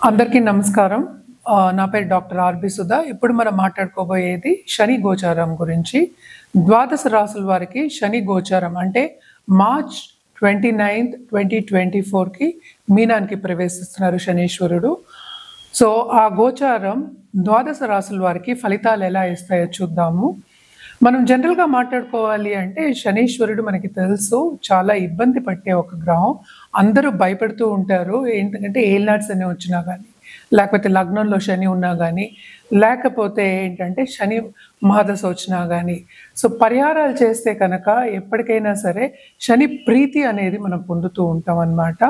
అందరికీ నమస్కారం. నా పేరు డాక్టర్ ఆర్‌బి సుధా. ఇప్పుడు మనం మాట్లాడుకోబోయేది శని గోచారం గురించి. ద్వాదశ రాసుల వారికి శని గోచారం అంటే మార్చ్ 29, 2024కి మీనానికి ప్రవేశిస్తున్నారు శనీశ్వరుడు. సో ఆ గోచారం ద్వాదశ రాసుల వారికి ఫలితాలు ఎలా ఇస్తాయో చూద్దాము. మనం జనరల్గా మాట్లాడుకోవాలి అంటే శనీశ్వరుడు మనకి తెలుసు చాలా ఇబ్బంది పట్టే ఒక గ్రహం. అందరూ భయపడుతూ ఉంటారు. ఏంటంటే ఏలినాటి శని వచ్చినా కానీ, లేకపోతే లగ్నంలో శని ఉన్నా కానీ, లేకపోతే ఏంటంటే శని మహాదశ వచ్చినా కానీ. సో పరిహారాలు చేస్తే కనుక ఎప్పటికైనా సరే శని ప్రీతి అనేది మనం పొందుతూ ఉంటాం అన్నమాట.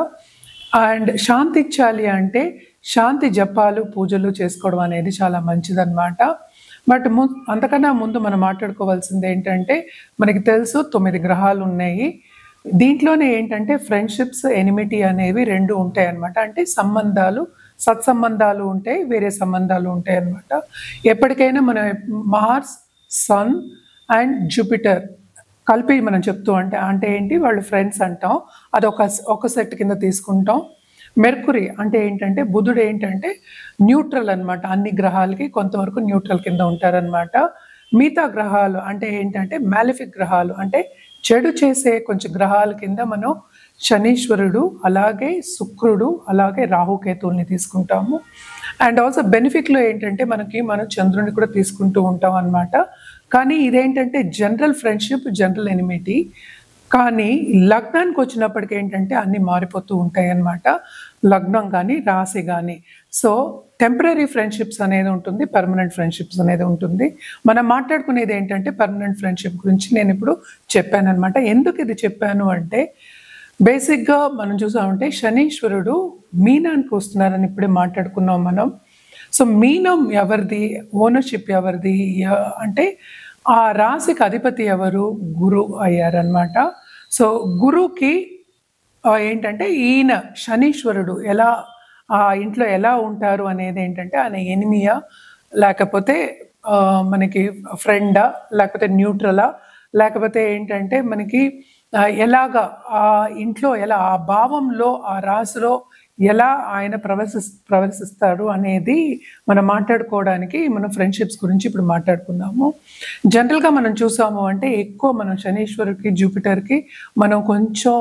అండ్ శాంతి ఇచ్చాలి అంటే శాంతి జపాలు పూజలు చేసుకోవడం అనేది చాలా మంచిదన్నమాట. బట్ అంతకన్నా ముందు మనం మాట్లాడుకోవాల్సింది ఏంటంటే మనకి తెలుసు 9 గ్రహాలు ఉన్నాయి. దీంట్లోనే ఏంటంటే ఫ్రెండ్షిప్స్ ఎనిమిటీ అనేవి రెండు ఉంటాయి అన్నమాట. అంటే సంబంధాలు సత్సంబంధాలు ఉంటాయి, వేరే సంబంధాలు ఉంటాయి అన్నమాట. ఎప్పటికైనా మన మార్స్, సన్ అండ్ జూపిటర్ కలిపి మనం చెప్తూ అంటే ఏంటి వాళ్ళు ఫ్రెండ్స్ అంటాం. అది ఒక సెట్ కింద తీసుకుంటాం. మెర్కురీ అంటే ఏంటంటే బుధుడు ఏంటంటే న్యూట్రల్ అన్నమాట. అన్ని గ్రహాలకి కొంతవరకు న్యూట్రల్ కింద ఉంటారనమాట. మిగతా గ్రహాలు అంటే ఏంటంటే మ్యాలిఫిక్ గ్రహాలు అంటే చెడు చేసే కొంచెం గ్రహాల కింద మనం శనీశ్వరుడు, అలాగే శుక్రుడు, అలాగే రాహుకేతువుల్ని తీసుకుంటాము. అండ్ ఆల్సో బెనిఫిట్లో ఏంటంటే మనం చంద్రుని కూడా తీసుకుంటూ ఉంటాం అన్నమాట. కానీ ఇదేంటంటే జనరల్ ఫ్రెండ్షిప్, జనరల్ ఎనిమిటీ. కానీ లగ్నానికి వచ్చినప్పటికి ఏంటంటే అన్నీ మారిపోతూ ఉంటాయి అన్నమాట. లగ్నం కానీ రాశి కానీ. సో టెంపరీ ఫ్రెండ్షిప్స్ అనేది ఉంటుంది, పర్మనెంట్ ఫ్రెండ్షిప్స్ అనేది ఉంటుంది. మనం మాట్లాడుకునేది ఏంటంటే పర్మనెంట్ ఫ్రెండ్షిప్ గురించి నేను ఇప్పుడు చెప్పాను అనమాట. ఎందుకు ఇది చెప్పాను అంటే బేసిక్గా మనం చూసామంటే శనీశ్వరుడు మీనానికి వస్తున్నారని ఇప్పుడే మాట్లాడుకున్నాం మనం. సో మీనం ఎవరిది, ఓనర్షిప్ ఎవరిది అంటే ఆ రాశికి అధిపతి ఎవరు, గురు అయ్యారనమాట. సో గురువుకి ఏంటంటే ఈయన శనీశ్వరుడు ఎలా ఆ ఇంట్లో ఎలా ఉంటారు అనేది ఏంటంటే ఆయన ఎనిమియా, లేకపోతే మనకి ఫ్రెండా, లేకపోతే న్యూట్రలా, లేకపోతే ఏంటంటే మనకి ఎలాగా ఆ ఇంట్లో ఎలా ఆ భావంలో ఆ రాశిలో ఎలా ఆయన ప్రవర్తిస్తాడు అనేది మనం మాట్లాడుకోవడానికి మనం ఫ్రెండ్షిప్స్ గురించి ఇప్పుడు మాట్లాడుకున్నాము. జనరల్గా మనం చూసాము అంటే ఎక్కువ మనం శనీశ్వరుడికి, జూపిటర్కి మనం కొంచెం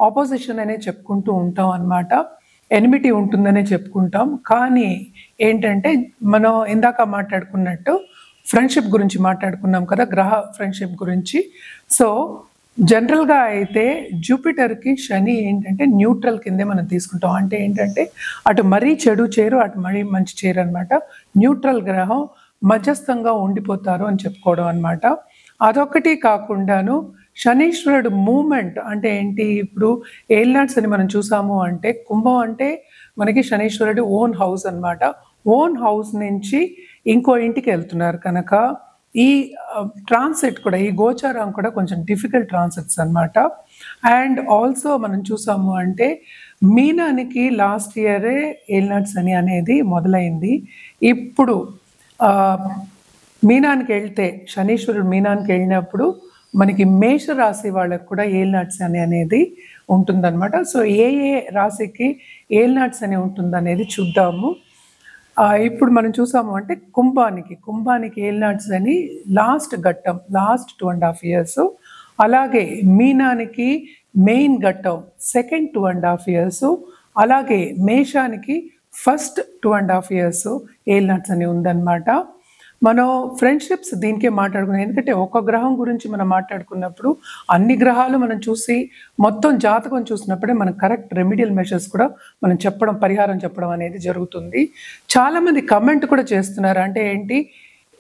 ఆపోజిషన్ అనే చెప్పుకుంటూ ఉంటాం అన్నమాట. ఎనిమిటీ ఉంటుందనే చెప్పుకుంటాం. కానీ ఏంటంటే మనం ఇందాక మాట్లాడుకున్నట్టు ఫ్రెండ్షిప్ గురించి మాట్లాడుకున్నాం కదా, గ్రహ ఫ్రెండ్షిప్ గురించి. సో జనరల్గా అయితే జూపిటర్కి శని ఏంటంటే న్యూట్రల్ కిందే మనం తీసుకుంటాం. అంటే ఏంటంటే అటు మరీ చెడు చేరు, అటు మరీ మంచి చేరు అనమాట. న్యూట్రల్ గ్రహం మధ్యస్థంగా ఉండిపోతారు అని చెప్పుకోవడం అనమాట. అదొకటి కాకుండాను శనీశ్వరుడు మూమెంట్ అంటే ఏంటి, ఇప్పుడు ఏలినాట్స్ అని మనం చూసాము అంటే కుంభం అంటే మనకి శనీశ్వరుడు ఓన్ హౌస్ అనమాట. ఓన్ హౌస్ నుంచి ఇంకో ఇంటికి వెళ్తున్నారు కనుక ఈ ట్రాన్సిట్ కూడా, ఈ గోచారం కూడా కొంచెం డిఫికల్ట్ ట్రాన్సిట్స్ అనమాట. అండ్ ఆల్సో మనం చూసాము అంటే మీనానికి లాస్ట్ ఇయరే ఏలినాట్స్ అని అనేది మొదలైంది. ఇప్పుడు మీనానికి వెళ్తే శనీశ్వరుడు మీనానికి వెళ్ళినప్పుడు మనకి మేష రాశి వాళ్ళకు కూడా ఏలినాట్స్ అని అనేది ఉంటుందన్నమాట. సో ఏ రాశికి ఏలినాట్స్ అని ఉంటుందనేది చూద్దాము. ఇప్పుడు మనం చూసాము అంటే కుంభానికి ఏలినాట్స్ అని లాస్ట్ ఘట్టం, లాస్ట్ 2.5 years. అలాగే మీనానికి మెయిన్ ఘట్టం సెకండ్ 2.5 years. అలాగే మేషానికి ఫస్ట్ 2.5 years ఏలినాట్స్ అని ఉందన్నమాట. మనం ఫ్రెండ్షిప్స్ దీనికే మాట్లాడుకున్నాం. ఎందుకంటే ఒక గ్రహం గురించి మనం మాట్లాడుకున్నప్పుడు అన్ని గ్రహాలు మనం చూసి మొత్తం జాతకం చూసినప్పుడే మనం కరెక్ట్ రెమిడియల్ మెషర్స్ కూడా మనం చెప్పడం, పరిహారం చెప్పడం అనేది జరుగుతుంది. చాలామంది కమెంట్ కూడా చేస్తున్నారు. అంటే ఏంటి,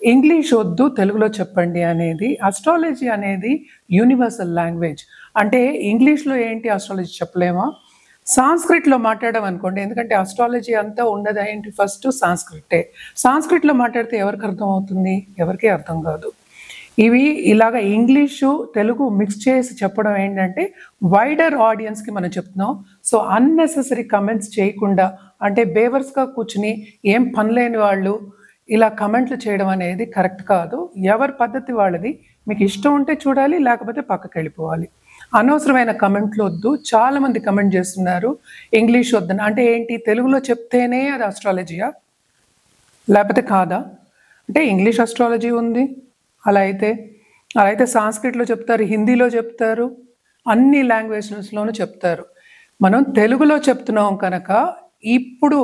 ఇంగ్లీష్ వద్దు తెలుగులో చెప్పండి అనేది. అస్ట్రాలజీ అనేది యూనివర్సల్ లాంగ్వేజ్. అంటే ఇంగ్లీష్లో ఏంటి అస్ట్రాలజీ చెప్పలేమా, సాంస్క్రిట్లో మాట్లాడడం అనుకోండి. ఎందుకంటే అస్ట్రాలజీ అంతా ఉన్నది ఏంటి, ఫస్ట్ సాంస్క్రిటే. సాంస్క్రిట్లో మాట్లాడితే ఎవరికి అర్థం అవుతుంది, ఎవరికీ అర్థం కాదు. ఇవి ఇలాగ ఇంగ్లీషు తెలుగు మిక్స్ చేసి చెప్పడం ఏంటంటే వైడర్ ఆడియన్స్కి మనం చెప్తున్నాం. సో అన్నెసెసరీ కమెంట్స్ చేయకుండా, అంటే బేవర్స్గా కూర్చుని ఏం పనిలేని వాళ్ళు ఇలా కమెంట్లు చేయడం అనేది కరెక్ట్ కాదు. ఎవరి పద్ధతి వాళ్ళది. మీకు ఇష్టం ఉంటే చూడాలి, లేకపోతే పక్కకి వెళ్ళిపోవాలి. అనవసరమైన కమెంట్లు వద్దు. చాలామంది కమెంట్ చేస్తున్నారు ఇంగ్లీష్ వద్దని. అంటే ఏంటి, తెలుగులో చెప్తేనే అది అస్ట్రాలజీయా లేకపోతే కాదా? అంటే ఇంగ్లీష్ అస్ట్రాలజీ ఉంది, అలా అయితే సాంస్క్రిట్లో చెప్తారు, హిందీలో చెప్తారు, అన్ని లాంగ్వేజెస్లోనూ చెప్తారు. మనం తెలుగులో చెప్తున్నాం కనుక ఇప్పుడు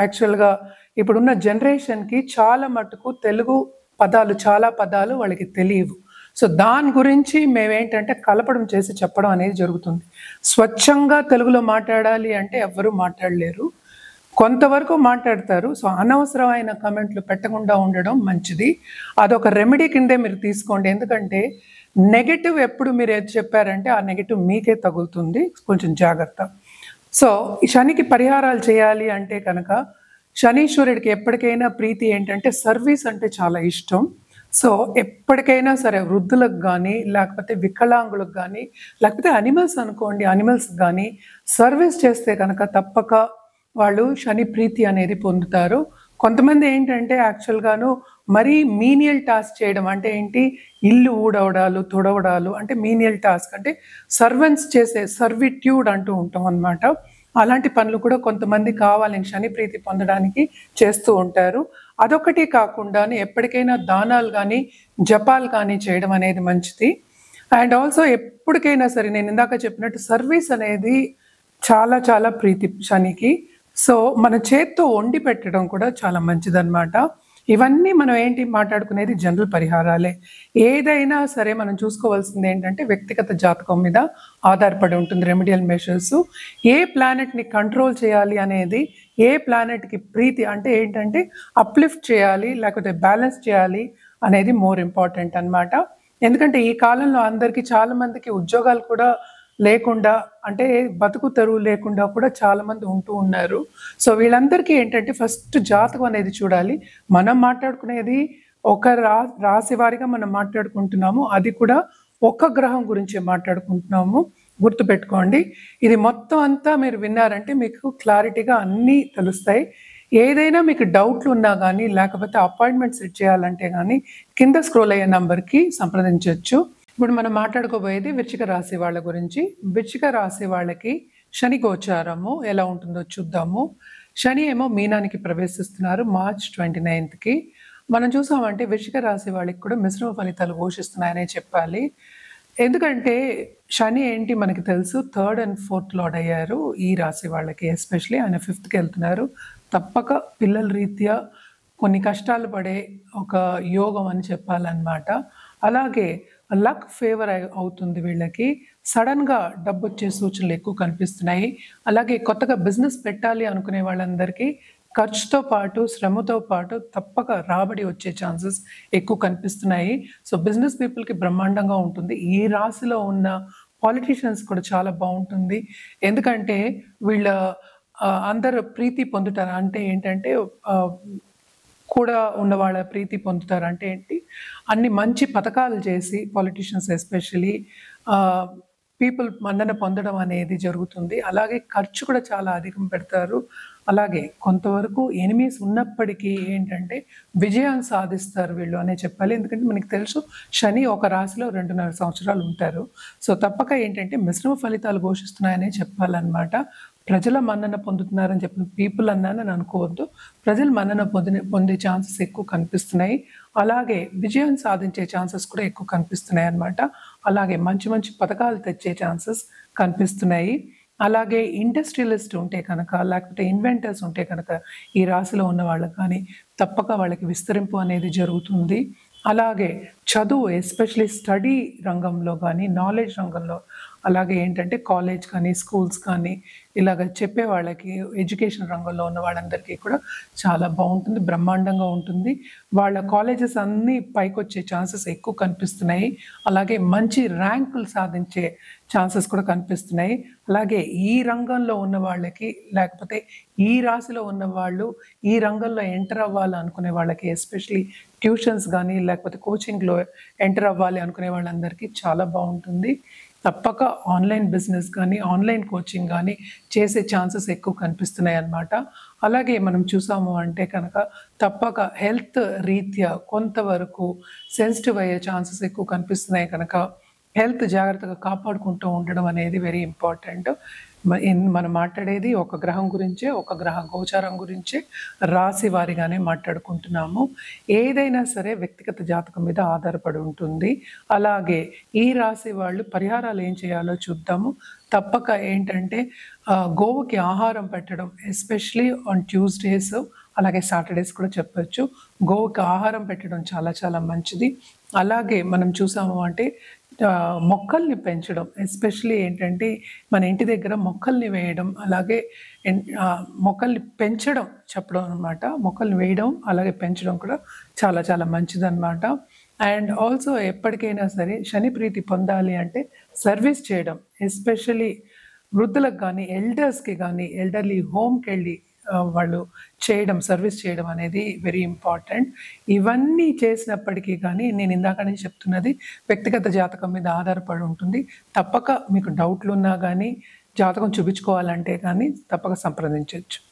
యాక్చువల్గా ఇప్పుడున్న జనరేషన్కి చాలా మటుకు తెలుగు పదాలు, చాలా పదాలు వాళ్ళకి తెలియవు. సో దాని గురించి మేమేంటంటే కలపడం చేసి చెప్పడం అనేది జరుగుతుంది. స్వచ్ఛంగా తెలుగులో మాట్లాడాలి అంటే ఎవ్వరూ మాట్లాడలేరు, కొంతవరకు మాట్లాడతారు. సో అనవసరమైన కమెంట్లు పెట్టకుండా ఉండడం మంచిది. అదొక రెమెడీ కిందే మీరు తీసుకోండి. ఎందుకంటే నెగటివ్ ఎప్పుడు మీరు ఏది చెప్పారంటే ఆ నెగటివ్ మీకే తగులుతుంది, కొంచెం జాగ్రత్త. సో ఈ శనికి పరిహారాలు చేయాలి అంటే కనుక శనీశ్వరుడికి ఎప్పటికైనా ప్రీతి ఏంటంటే సర్వీస్ అంటే చాలా ఇష్టం. సో ఎప్పటికైనా సరే వృద్ధులకు కానీ, లేకపోతే వికలాంగులకు కానీ, లేకపోతే అనిమల్స్ అనుకోండి, అనిమల్స్ కానీ సర్వీస్ చేస్తే కనుక తప్పక వాళ్ళు శని ప్రీతి అనేది పొందుతారు. కొంతమంది ఏంటంటే యాక్చువల్గాను మరీ మీనియల్ టాస్క్ చేయడం అంటే ఏంటి, ఇల్లు ఊడవడాలు, తుడవడాలు అంటే మీనియల్ టాస్క్, అంటే సర్వెంట్స్ చేసే సర్విట్యూడ్ అంటూ ఉంటాం అన్నమాట. అలాంటి పనులు కూడా కొంతమంది కావాలని శని ప్రీతి పొందడానికి చేస్తూ ఉంటారు. అదొకటి కాకుండా ఎప్పటికైనా దానాలు కానీ జపాలు కానీ చేయడం అనేది మంచిది. అండ్ ఆల్సో ఎప్పటికైనా సరే నేను ఇందాక చెప్పినట్టు సర్వీస్ అనేది చాలా చాలా ప్రీతి శనికి. సో మన చేత్తో వండి పెట్టడం కూడా చాలా మంచిదన్నమాట. ఇవన్నీ మనం ఏంటి మాట్లాడుకునేది జనరల్ పరిహారాలే. ఏదైనా సరే మనం చూసుకోవాల్సింది ఏంటంటే వ్యక్తిగత జాతకం మీద ఆధారపడి ఉంటుంది రెమెడియల్ మెషర్స్. ఏ ప్లానెట్ని కంట్రోల్ చేయాలి అనేది, ఏ ప్లానెట్కి ప్రీతి అంటే ఏంటంటే అప్లిఫ్ట్ చేయాలి లేకపోతే బ్యాలెన్స్ చేయాలి అనేది మోర్ ఇంపార్టెంట్ అన్నమాట. ఎందుకంటే ఈ కాలంలో అందరికీ చాలామందికి ఉద్యోగాలు కూడా లేకుండా, అంటే బతుకు తెరువు లేకుండా కూడా చాలామంది ఉంటూ ఉన్నారు. సో వీళ్ళందరికీ ఏంటంటే ఫస్ట్ జాతకం అనేది చూడాలి. మనం మాట్లాడుకునేది ఒక రాశి వారిగా మనం మాట్లాడుకుంటున్నాము, అది కూడా ఒక గ్రహం గురించి మాట్లాడుకుంటున్నాము. గుర్తుపెట్టుకోండి, ఇది మొత్తం అంతా మీరు విన్నారంటే మీకు క్లారిటీగా అన్నీ తెలుస్తాయి. ఏదైనా మీకు డౌట్లు ఉన్నా కానీ, లేకపోతే అపాయింట్మెంట్ సెట్ చేయాలంటే కానీ కింద స్క్రోల్ అయ్యే నంబర్కి సంప్రదించవచ్చు. ఇప్పుడు మనం మాట్లాడుకోబోయేది వృశ్చిక రాశి వాళ్ళ గురించి. వృశ్చిక రాశి వాళ్ళకి శని గోచారము ఎలా ఉంటుందో చూద్దాము. శని ఏమో మీనానికి ప్రవేశిస్తున్నారు మార్చ్ 29కి. మనం చూసామంటే వృశ్చిక రాశి వాళ్ళకి కూడా మిశ్రమ ఫలితాలు ఘోషిస్తున్నాయనే చెప్పాలి. ఎందుకంటే శని ఏంటి మనకి తెలుసు, 3rd and 4th లార్డ్ అయ్యారు ఈ రాశి వాళ్ళకి. ఎస్పెషలీ ఆయన 5th వెళ్తున్నారు. తప్పక పిల్లల రీత్యా కొన్ని కష్టాలు పడే ఒక యోగం అని చెప్పాలన్నమాట. అలాగే లక్ ఫేవర్ అవుతుంది వీళ్ళకి. సడన్గా డబ్బు వచ్చే సూచనలు ఎక్కువ కనిపిస్తున్నాయి. అలాగే కొత్తగా బిజినెస్ పెట్టాలి అనుకునే వాళ్ళందరికీ ఖర్చుతో పాటు శ్రమతో పాటు తప్పక రాబడి వచ్చే ఛాన్సెస్ ఎక్కువ కనిపిస్తున్నాయి. సో బిజినెస్ పీపుల్కి బ్రహ్మాండంగా ఉంటుంది. ఈ రాశిలో ఉన్న పాలిటీషియన్స్ కూడా చాలా బాగుంటుంది. ఎందుకంటే వీళ్ళ అందరు ప్రీతి పొందుతారు. అంటే ఏంటంటే కూడా ఉన్న వాళ్ళ ప్రీతి పొందుతారు. అంటే ఏంటి, అన్ని మంచి పథకాలు చేసి పాలిటీషియన్స్ ఎస్పెషలీ పీపుల్ మన్నన పొందడం అనేది జరుగుతుంది. అలాగే ఖర్చు కూడా చాలా అధికం పెడతారు. అలాగే కొంతవరకు ఎనిమీస్ ఉన్నప్పటికీ ఏంటంటే విజయాన్ని సాధిస్తారు వీళ్ళు అనే చెప్పాలి. ఎందుకంటే మనకి తెలుసు శని ఒక రాశిలో 2.5 సంవత్సరాలు ఉంటారు. సో తప్పక ఏంటంటే మిశ్రమ ఫలితాలు ఘోషిస్తున్నాయనే చెప్పాలన్నమాట. ప్రజల మన్నన పొందుతున్నారని చెప్పిన పీపుల్ అన్నానని అనుకోవద్దు, ప్రజలు మన్నన పొందే ఛాన్సెస్ ఎక్కువ కనిపిస్తున్నాయి. అలాగే విజయం సాధించే ఛాన్సెస్ కూడా ఎక్కువ కనిపిస్తున్నాయి అన్నమాట. అలాగే మంచి మంచి పథకాలు తెచ్చే ఛాన్సెస్ కనిపిస్తున్నాయి. అలాగే ఇండస్ట్రియలిస్ట్ ఉంటే కనుక, లేకపోతే ఇన్వెంటర్స్ ఉంటే కనుక ఈ రాశిలో ఉన్న వాళ్ళకి కానీ తప్పక వాళ్ళకి విస్తరింపు అనేది జరుగుతుంది. అలాగే చదువు ఎస్పెషలీ స్టడీ రంగంలో కానీ, నాలెడ్జ్ రంగంలో, అలాగే ఏంటంటే కాలేజ్ కానీ స్కూల్స్ కానీ ఇలాగ చెప్పే వాళ్ళకి, ఎడ్యుకేషన్ రంగంలో ఉన్న వాళ్ళందరికీ కూడా చాలా బాగుంటుంది, బ్రహ్మాండంగా ఉంటుంది. వాళ్ళ కాలేజెస్ అన్నీ పైకి వచ్చే ఛాన్సెస్ ఎక్కువ కనిపిస్తున్నాయి. అలాగే మంచి ర్యాంకులు సాధించే ఛాన్సెస్ కూడా కనిపిస్తున్నాయి. అలాగే ఈ రంగంలో ఉన్న వాళ్ళకి, లేకపోతే ఈ రాశిలో ఉన్న వాళ్ళు ఈ రంగంలో ఎంటర్ అవ్వాలి అనుకునే వాళ్ళకి, ఎస్పెషలీ ట్యూషన్స్ కానీ లేకపోతే కోచింగ్లో ఎంటర్ అవ్వాలి అనుకునే వాళ్ళందరికీ చాలా బాగుంటుంది. తప్పక ఆన్లైన్ బిజినెస్ కానీ, ఆన్లైన్ కోచింగ్ కానీ చేసే ఛాన్సెస్ ఎక్కువ కనిపిస్తున్నాయి అన్నమాట. అలాగే మనం చూసాము అంటే కనుక తప్పక హెల్త్ రీత్యా కొంతవరకు సెన్సిటివ్ అయ్యే ఛాన్సెస్ ఎక్కువ కనిపిస్తున్నాయి కనుక హెల్త్ జాగ్రత్తగా కాపాడుకుంటూ ఉండడం అనేది వెరీ ఇంపార్టెంట్. మనం మాట్లాడేది ఒక గ్రహం గురించే, ఒక గ్రహ గోచారం గురించే, రాశి వారిగానే మాట్లాడుకుంటున్నాము. ఏదైనా సరే వ్యక్తిగత జాతకం మీద ఆధారపడి ఉంటుంది. అలాగే ఈ రాశి వాళ్ళు పరిహారాలు ఏం చేయాలో చూద్దాము. తప్పక ఏంటంటే గోవుకి ఆహారం పెట్టడం, ఎస్పెషలీ ఆన్ ట్యూస్డేస్ అలాగే సాటర్డేస్ కూడా చెప్పొచ్చు. గోవుకి ఆహారం పెట్టడం చాలా చాలా మంచిది. అలాగే మనం చూసాము అంటే మొక్కల్ని పెంచడం, ఎస్పెషలీ ఏంటంటే మన ఇంటి దగ్గర మొక్కల్ని వేయడం, అలాగే మొక్కల్ని పెంచడం చెప్పడం అనమాట. మొక్కల్ని వేయడం అలాగే పెంచడం కూడా చాలా చాలా మంచిదన్నమాట. అండ్ ఆల్సో ఎప్పటికైనా సరే శని ప్రీతి పొందాలి అంటే సర్వీస్ చేయడం, ఎస్పెషలీ వృద్ధులకు కానీ ఎల్డర్స్కి కానీ ఎల్డర్లీ హోమ్కి వెళ్ళి వాళ్ళు సర్వీస్ చేయడం అనేది వెరీ ఇంపార్టెంట్. ఇవన్నీ చేసినప్పటికీ కానీ నేను ఇందాక నుంచి చెప్తున్నది వ్యక్తిగత జాతకం మీద ఆధారపడి ఉంటుంది. తప్పక మీకు డౌట్లు ఉన్నా కానీ జాతకం చూపించుకోవాలంటే కానీ తప్పక సంప్రదించవచ్చు.